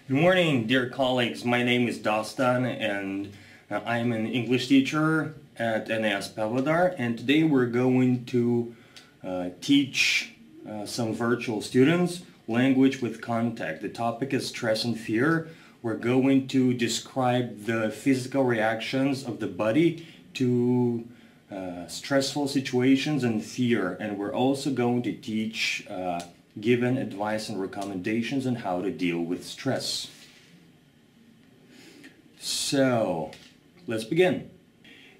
Good morning, dear colleagues. My name is Dostan, and I'm an English teacher at NAS Pavlodar, and today we're going to teach some virtual students language with contact. The topic is stress and fear. We're going to describe the physical reactions of the body to stressful situations and fear, and we're also going to teach given advice and recommendations on how to deal with stress. So, let's begin.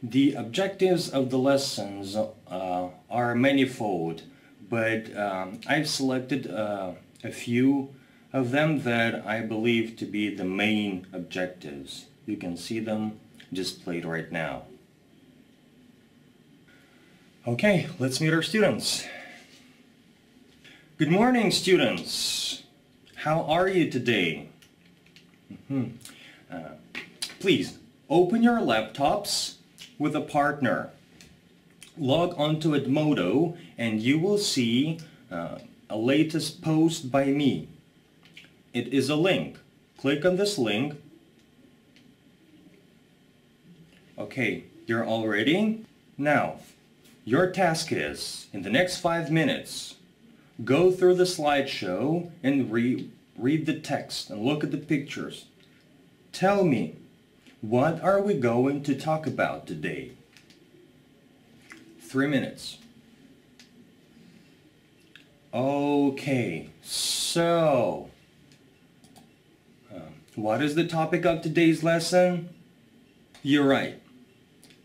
The objectives of the lessons are manifold, but I've selected a few of them that I believe to be the main objectives. You can see them displayed right now. Okay, let's meet our students. Good morning, students. How are you today? Please open your laptops with a partner. Log onto Edmodo and you will see a latest post by me. It is a link. Click on this link. Okay, you're all ready? Now, your task is, in the next 5 minutes, go through the slideshow and read the text and look at the pictures. Tell me, what are we going to talk about today? 3 minutes. Okay, so, what is the topic of today's lesson? You're right.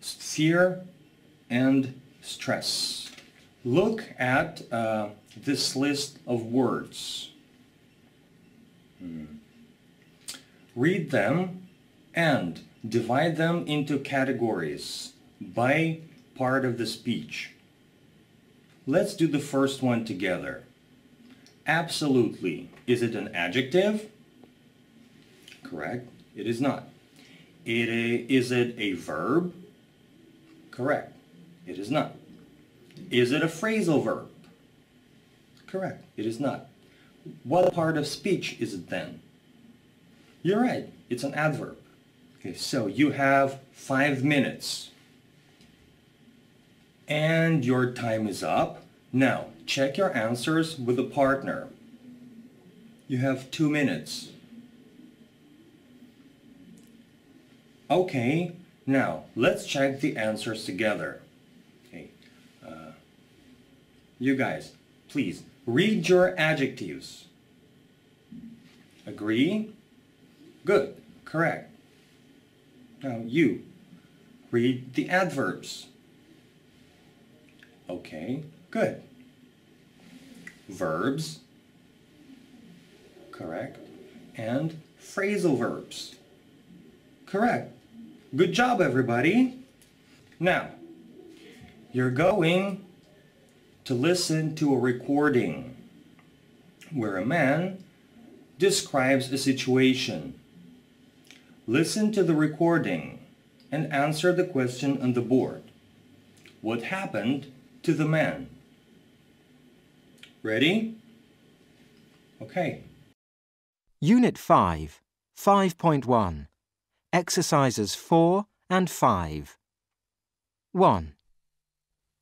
Fear and stress. Look at this list of words. Read them and divide them into categories by part of the speech. Let's do the first one together. Absolutely. Is it an adjective? Correct. It is not. Is it a verb? Correct. It is not. Is it a phrasal verb? Correct. It is not. What part of speech is it then? You're right. It's an adverb. Okay, so you have 5 minutes. And your time is up. Now, check your answers with a partner. You have 2 minutes. Okay, now let's check the answers together. Okay, you guys, please read your adjectives. Agree? Good, correct. Now you, read the adverbs. Okay, good. Verbs, correct. And phrasal verbs, correct. Good job, everybody. Now, you're going to listen to a recording where a man describes a situation. Listen to the recording and answer the question on the board. What happened to the man? Ready? Okay. Unit 5, 5.1. Exercises 4 and 5. 1.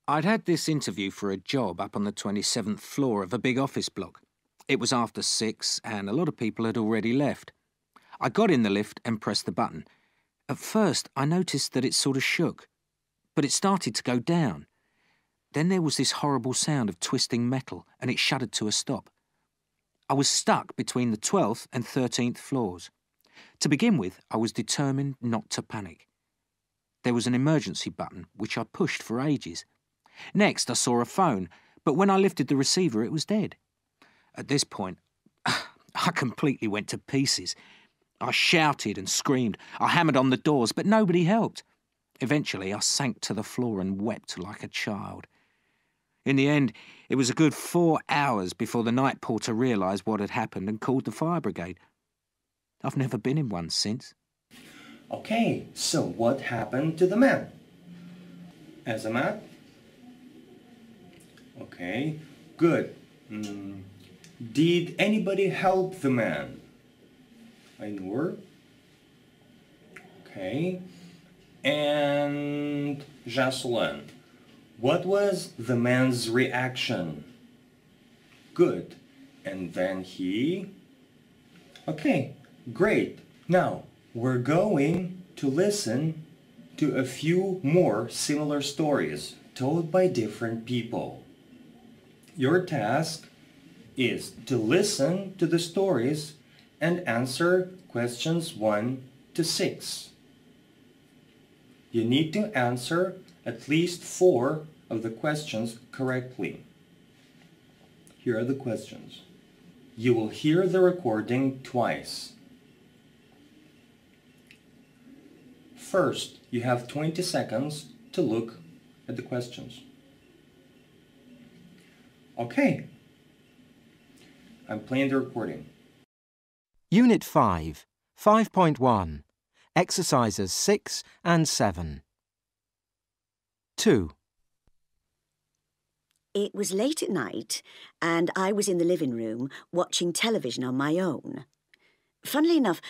I'd had this interview for a job up on the 27th floor of a big office block. It was after 6 and a lot of people had already left. I got in the lift and pressed the button. At first I noticed that it sort of shook, but it started to go down. Then there was this horrible sound of twisting metal and it shuddered to a stop. I was stuck between the 12th and 13th floors. To begin with, I was determined not to panic. There was an emergency button, which I pushed for ages. Next, I saw a phone, but when I lifted the receiver, it was dead. At this point, I completely went to pieces. I shouted and screamed. I hammered on the doors, but nobody helped. Eventually, I sank to the floor and wept like a child. In the end, it was a good 4 hours before the night porter realised what had happened and called the fire brigade. I've never been in one since. Okay, so what happened to the man? Azamat? Okay, good. Did anybody help the man? Ainur. Okay. And Jocelyn. What was the man's reaction? Good. And then he... Okay, great. Now, we're going to listen to a few more similar stories told by different people. Your task is to listen to the stories and answer questions 1 to 6. You need to answer at least 4 of the questions correctly. Here are the questions. You will hear the recording twice. First, you have 20 seconds to look at the questions. Okay. I'm playing the recording. Unit 5, 5.1, Exercises 6 and 7. 2. It was late at night, and I was in the living room watching television on my own. Funnily enough,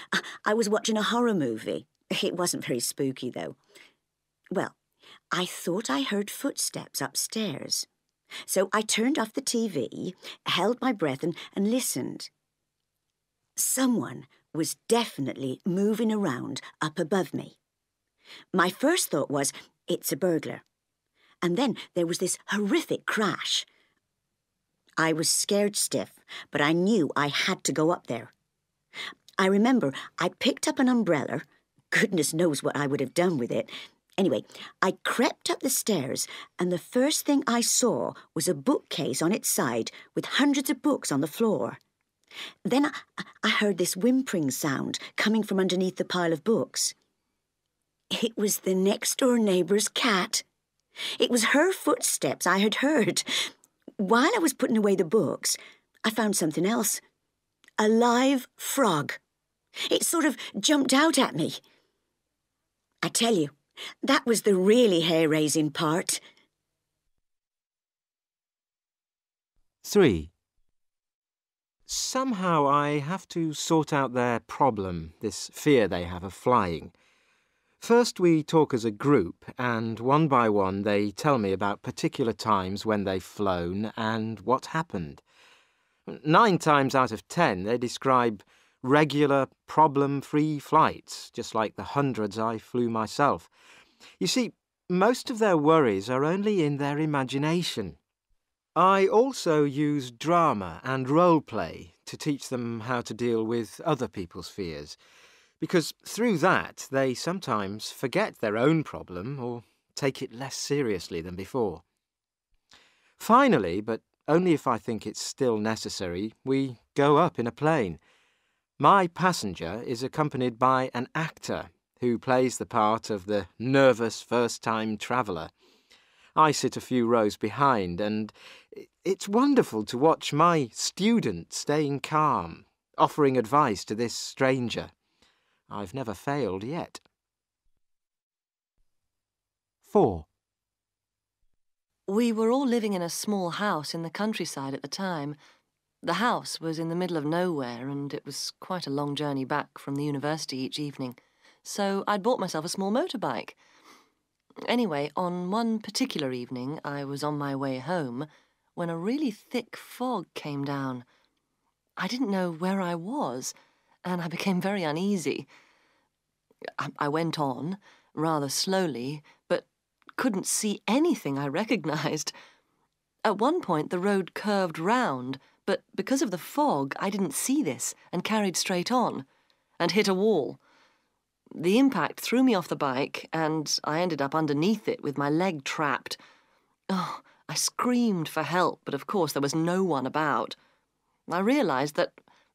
I was watching a horror movie. It wasn't very spooky, though. Well, I thought I heard footsteps upstairs. So I turned off the TV, held my breath and listened. Someone was definitely moving around up above me. My first thought was, it's a burglar. And then there was this horrific crash. I was scared stiff, but I knew I had to go up there. I remember I picked up an umbrella. Goodness knows what I would have done with it. Anyway, I crept up the stairs, and the first thing I saw was a bookcase on its side with hundreds of books on the floor. Then I heard this whimpering sound coming from underneath the pile of books. It was the next-door neighbour's cat. It was her footsteps I had heard. While I was putting away the books, I found something else. A live frog. It sort of jumped out at me. I tell you, that was the really hair-raising part. 3. Somehow I have to sort out their problem, this fear they have of flying. First we talk as a group, and one by one they tell me about particular times when they've flown and what happened. 9 times out of 10 they describe regular, problem-free flights, just like the hundreds I flew myself. You see, most of their worries are only in their imagination. I also use drama and role-play to teach them how to deal with other people's fears, because through that they sometimes forget their own problem or take it less seriously than before. Finally, but only if I think it's still necessary, we go up in a plane. My passenger is accompanied by an actor who plays the part of the nervous first-time traveller. I sit a few rows behind, and it's wonderful to watch my student staying calm, offering advice to this stranger. I've never failed yet. 4. We were all living in a small house in the countryside at the time. The house was in the middle of nowhere, and it was quite a long journey back from the university each evening, so I'd bought myself a small motorbike. Anyway, on one particular evening, I was on my way home when a really thick fog came down. I didn't know where I was, and I became very uneasy. I went on, rather slowly, but couldn't see anything I recognised. At one point, the road curved round, but because of the fog, I didn't see this and carried straight on, and hit a wall. The impact threw me off the bike, and I ended up underneath it with my leg trapped. Oh, I screamed for help, but of course there was no one about. I realised that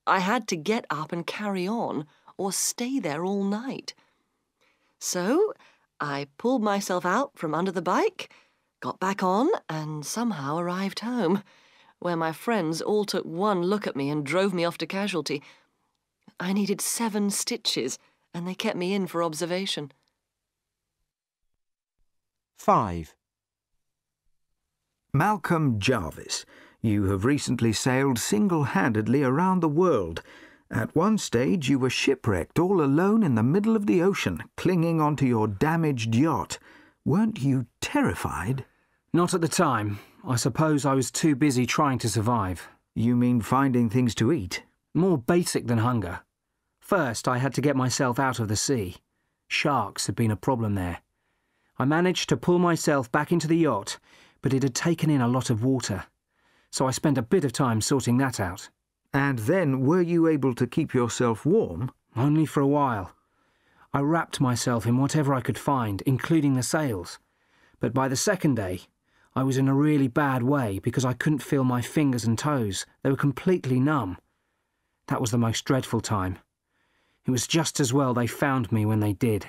I had to get up and carry on, or stay there all night. So I pulled myself out from under the bike, got back on, and somehow arrived home, where my friends all took one look at me and drove me off to casualty. I needed 7 stitches, and they kept me in for observation. 5. Malcolm Jarvis, you have recently sailed single-handedly around the world, At one stage you were shipwrecked all alone in the middle of the ocean, clinging onto your damaged yacht. Weren't you terrified? Not at the time. I suppose I was too busy trying to survive. You mean finding things to eat? More basic than hunger. First, I had to get myself out of the sea. Sharks had been a problem there. I managed to pull myself back into the yacht, but it had taken in a lot of water. So I spent a bit of time sorting that out. And then were you able to keep yourself warm? Only for a while. I wrapped myself in whatever I could find, including the sails. But by the second day, I was in a really bad way because I couldn't feel my fingers and toes. They were completely numb. That was the most dreadful time. It was just as well they found me when they did.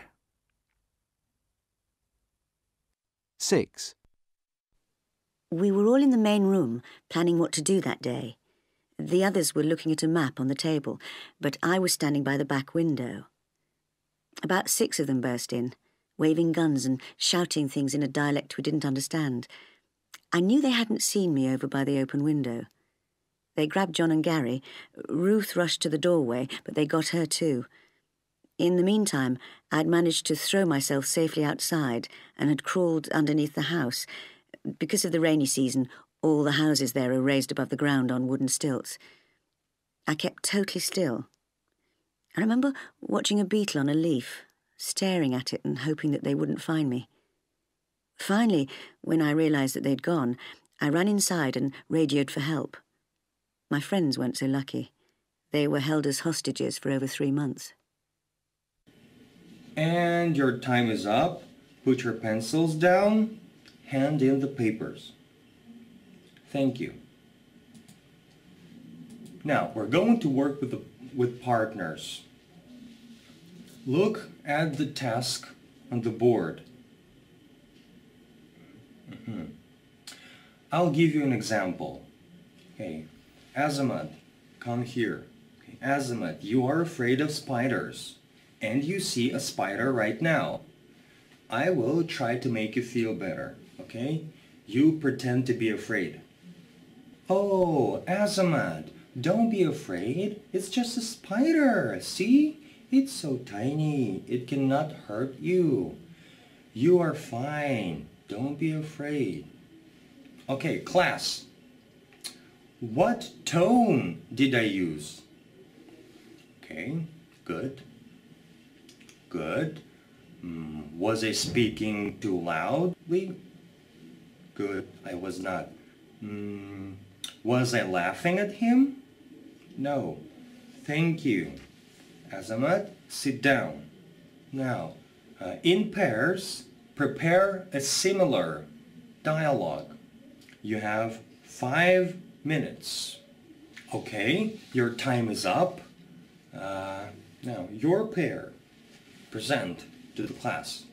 6. We were all in the main room, planning what to do that day. The others were looking at a map on the table, but I was standing by the back window. About 6 of them burst in, waving guns and shouting things in a dialect we didn't understand. I knew they hadn't seen me over by the open window. They grabbed John and Gary. Ruth rushed to the doorway, but they got her too. In the meantime, I'd managed to throw myself safely outside and had crawled underneath the house. Because of the rainy season, all the houses there are raised above the ground on wooden stilts. I kept totally still. I remember watching a beetle on a leaf, staring at it and hoping that they wouldn't find me. Finally, when I realised that they'd gone, I ran inside and radioed for help. My friends weren't so lucky. They were held as hostages for over 3 months. And your time is up. Put your pencils down. Hand in the papers. Thank you. Now, we're going to work with partners. Look at the task on the board. I'll give you an example. Okay, Azimuth, come here. Okay, Azimuth, you are afraid of spiders, and you see a spider right now. I will try to make you feel better, okay? You pretend to be afraid. Oh, Azimuth, don't be afraid. It's just a spider. See? It's so tiny. It cannot hurt you. You are fine. Don't be afraid. Okay, class. What tone did I use? Okay, good. Good. Was I speaking too loudly? Good, I was not. Was I laughing at him? No. Thank you. Azimuth, sit down. Now, in pairs, prepare a similar dialogue. You have 5 minutes. Okay, your time is up. Now, your pair, present to the class.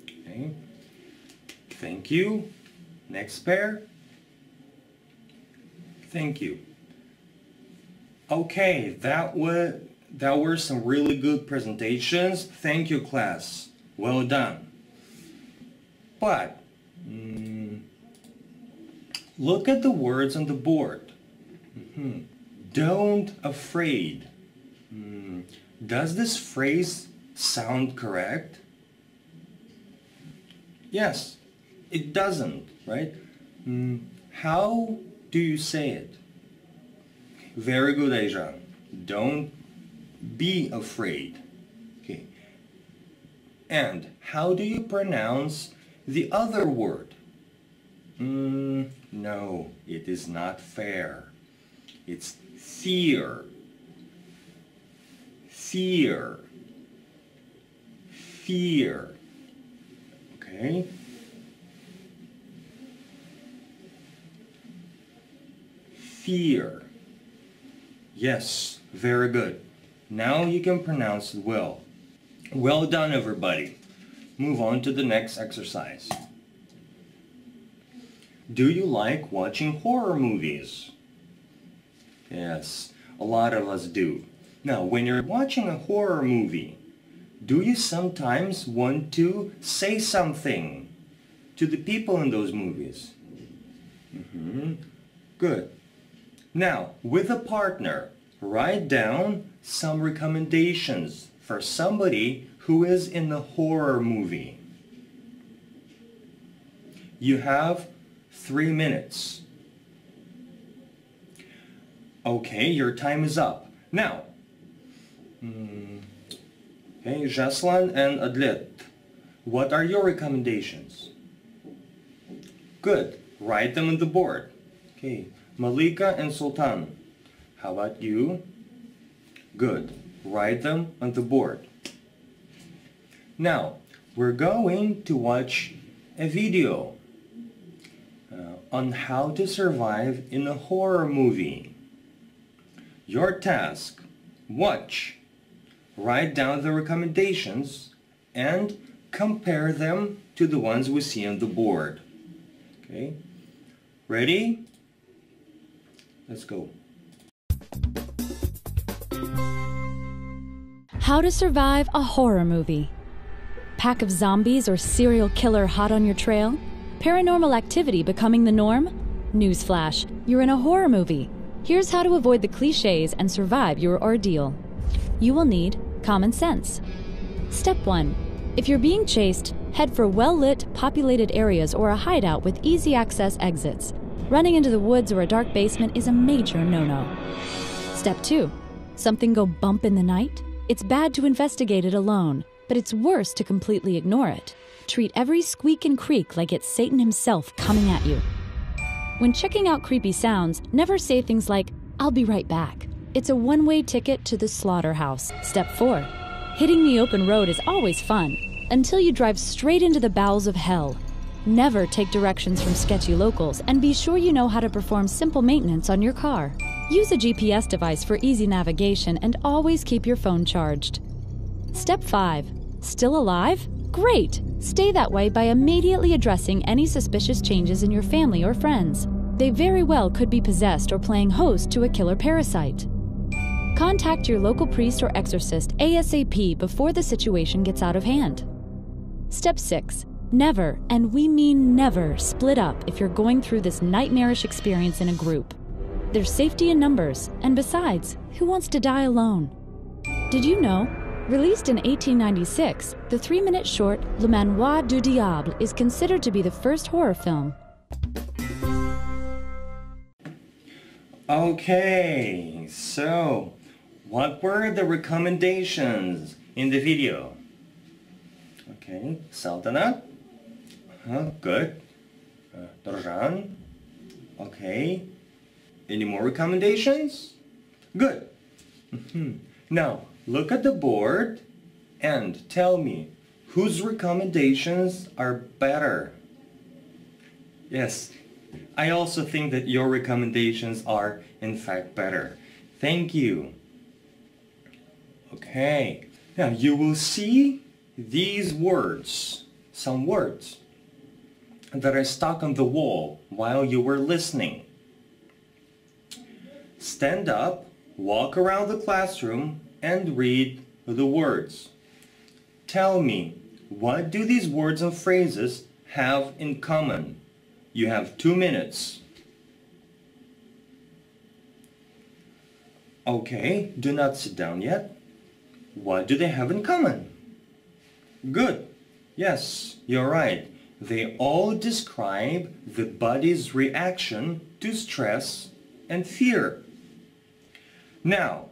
Okay. Thank you. Next pair. Thank you. Okay, that were some really good presentations. Thank you, class. Well done. But look at the words on the board. Don't afraid. Does this phrase sound correct? Yes, it doesn't, right? How do you say it? Very good, Aja. Don't be afraid. Okay. And how do you pronounce the other word? No, it is not fair. It's fear. Fear. Fear. Okay? Fear. Yes, very good. Now you can pronounce it well. Well done, everybody. Move on to the next exercise. Do you like watching horror movies? Yes, a lot of us do. Now, when you're watching a horror movie, do you sometimes want to say something to the people in those movies? Good. Now, with a partner, write down some recommendations for somebody who is in a horror movie. You have 3 minutes. Okay, your time is up. Now, okay, Jaslan and Adlit, what are your recommendations? Good. Write them on the board. Okay, Malika and Sultan, how about you? Good. Write them on the board. Now, we're going to watch a video on how to survive in a horror movie. Your task, watch, write down the recommendations, and compare them to the ones we see on the board. Okay, ready? Let's go. How to survive a horror movie. Pack of zombies or serial killer hot on your trail? Paranormal activity becoming the norm? Newsflash, you're in a horror movie. Here's how to avoid the cliches and survive your ordeal. You will need common sense. Step 1. If you're being chased, head for well-lit, populated areas or a hideout with easy access exits. Running into the woods or a dark basement is a major no-no. Step 2. Something go bump in the night? It's bad to investigate it alone, but it's worse to completely ignore it. Treat every squeak and creak like it's Satan himself coming at you. When checking out creepy sounds, never say things like, "I'll be right back." It's a one-way ticket to the slaughterhouse. Step 4. Hitting the open road is always fun, until you drive straight into the bowels of hell. Never take directions from sketchy locals, and be sure you know how to perform simple maintenance on your car. Use a GPS device for easy navigation and always keep your phone charged. Step 5. Still alive? Great! Stay that way by immediately addressing any suspicious changes in your family or friends. They very well could be possessed or playing host to a killer parasite. Contact your local priest or exorcist ASAP before the situation gets out of hand. Step 6. Never, and we mean never, split up if you're going through this nightmarish experience in a group. There's safety in numbers, and besides, who wants to die alone? Did you know? Released in 1896, the 3-minute short Le Manoir du Diable is considered to be the first horror film. Okay, so what were the recommendations in the video? Okay, Saltanat. Good. Dorjan. Okay. Any more recommendations? Good. Now, look at the board and tell me whose recommendations are better. Yes, I also think that your recommendations are in fact better. Thank you. Okay, now you will see these words, some words that are stuck on the wall while you were listening. Stand up, walk around the classroom, and read the words. Tell me, what do these words and phrases have in common? You have 2 minutes. Okay, do not sit down yet. What do they have in common? Good. Yes, you're right. They all describe the body's reaction to stress and fear. Now,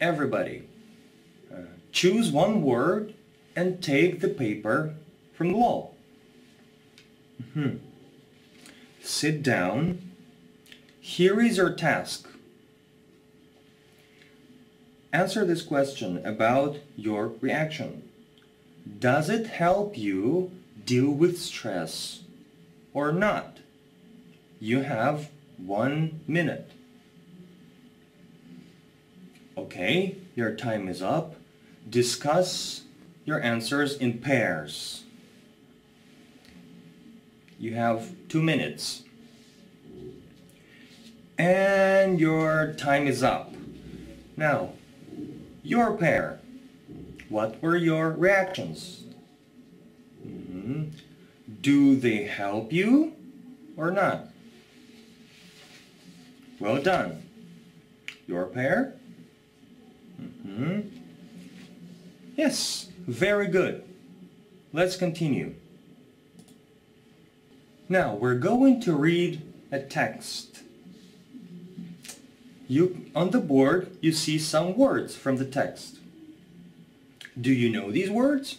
everybody, choose one word and take the paper from the wall. Sit down. Here is your task. Answer this question about your reaction. Does it help you deal with stress or not? You have 1 minute. Okay, your time is up. Discuss your answers in pairs. You have 2 minutes. And your time is up. Now, your pair. What were your reactions? Do they help you or not? Well done. Your pair? Yes, very good. Let's continue. Now we're going to read a text. On the board you see some words from the text. Do you know these words?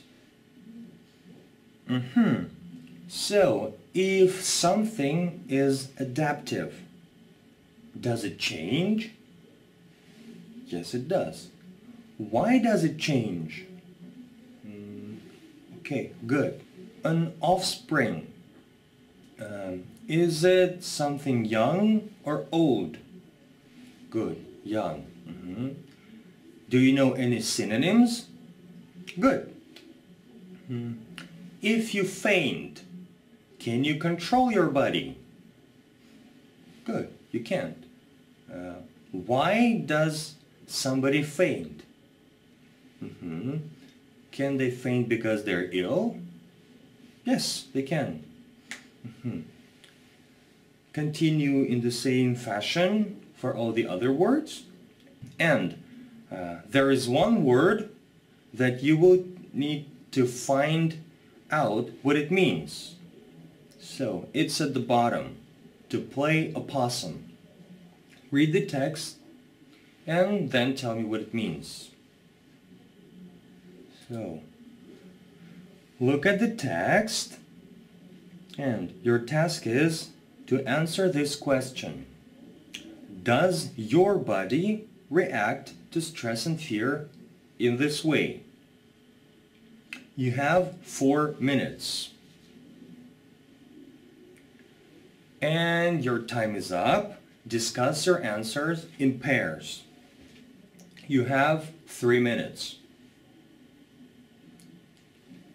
So, if something is adaptive, does it change? Yes, it does. Why does it change? Okay, good. An offspring. Is it something young or old? Good, young. Do you know any synonyms? Good. If you faint, can you control your body? Good, you can't. Why does somebody faint? Can they faint because they're ill? Yes, they can. Continue in the same fashion for all the other words. And there is one word that you will need to find out what it means. So it's at the bottom. To play a possum. Read the text and then tell me what it means. So look at the text and your task is to answer this question. Does your body react to stress and fear in this way? You have 4 minutes. And your time is up. Discuss your answers in pairs. You have 3 minutes.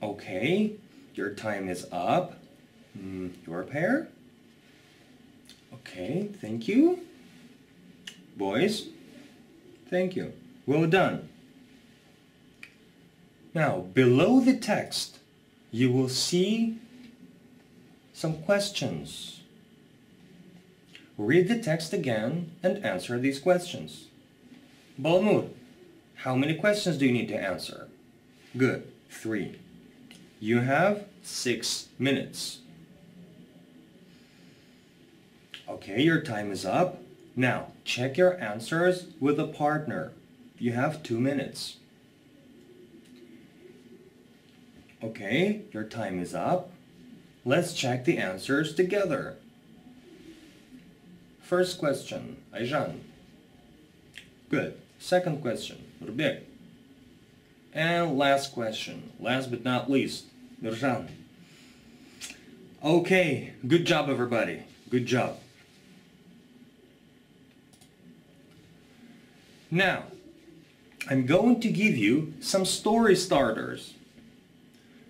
Okay, your time is up. Your pair? Okay, thank you. Boys, thank you. Well done. Now, below the text, you will see some questions. Read the text again and answer these questions. Balmur, how many questions do you need to answer? Good, 3. You have 6 minutes. Okay, your time is up. Now, check your answers with a partner. You have 2 minutes. Okay, your time is up. Let's check the answers together. First question, Ayjan. Good. Second question, Rubek. And last question, last but not least, Mirjan. Okay, good job everybody. Good job. Now, I'm going to give you some story starters.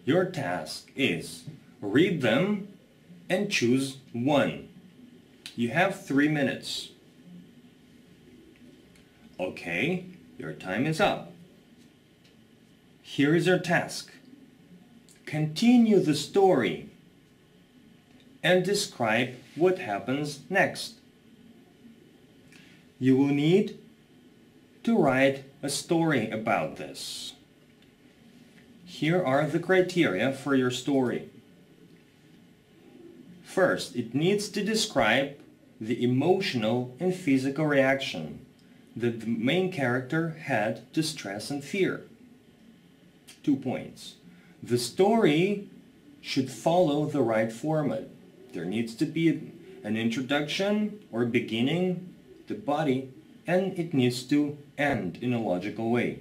Your task is read them and choose one. You have 3 minutes. Okay, your time is up. Here is your task. Continue the story and describe what happens next. You will need to write a story about this. Here are the criteria for your story. First, it needs to describe the emotional and physical reaction that the main character had to stress and fear. 2 points. The story should follow the right format. There needs to be an introduction or beginning, the body, and it needs to end in a logical way.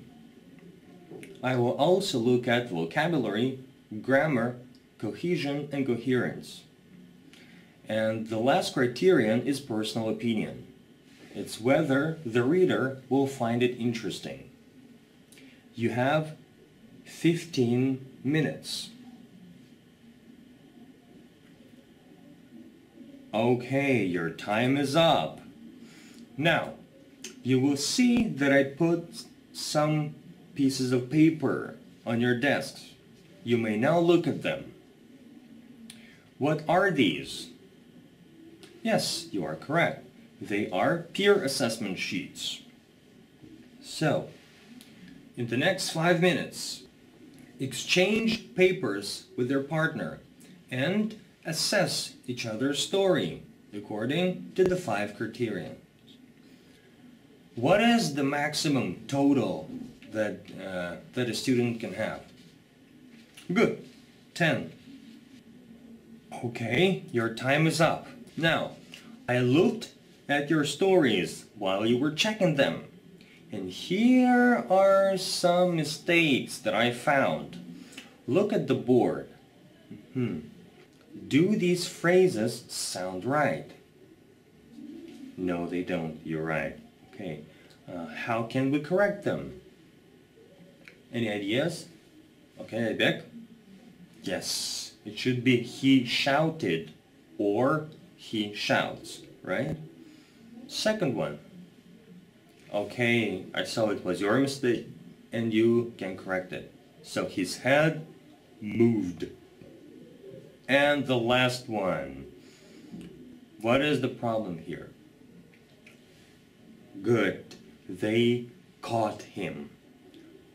I will also look at vocabulary, grammar, cohesion, and coherence. And the last criterion is personal opinion. It's whether the reader will find it interesting. You have 15 minutes. Okay, your time is up. Now, you will see that I put some pieces of paper on your desks. You may now look at them. What are these? Yes, you are correct. They are peer assessment sheets. So, In the next 5 minutes, exchange papers with their partner and assess each other's story according to the 5 criteria. What is the maximum total that a student can have? Good. 10. Okay, your time is up. Now, I looked at your stories while you were checking them. And here are some mistakes that I found. Look at the board. Do these phrases sound right? No, they don't. You're right. Okay. How can we correct them? Any ideas? Okay, Beck? Yes. It should be he shouted or he shouts, right? Second one. Okay, I saw it was your mistake and you can correct it. So his head moved. And the last one. What is the problem here? Good. They caught him.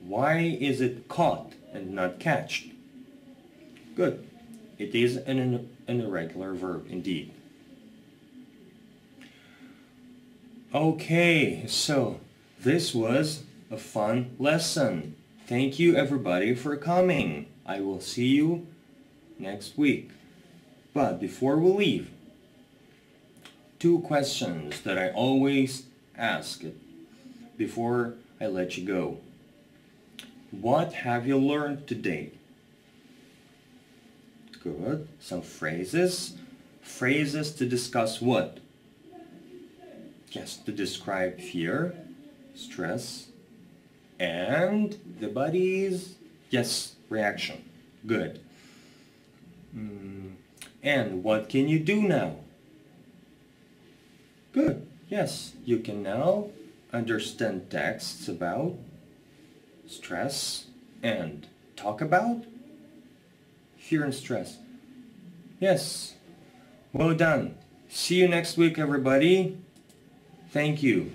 Why is it caught and not catched? Good. It is an irregular verb indeed. Okay, so this was a fun lesson. Thank you everybody for coming. I will see you next week. But before we leave, 2 questions that I always ask before I let you go. What have you learned today? Good. Some phrases. Phrases to discuss what? Yes, to describe fear, stress, and the body's, yes, reaction. Good. And what can you do now? Good. Yes, you can now understand texts about stress and talk about fear and stress. Yes. Well done. See you next week, everybody. Thank you.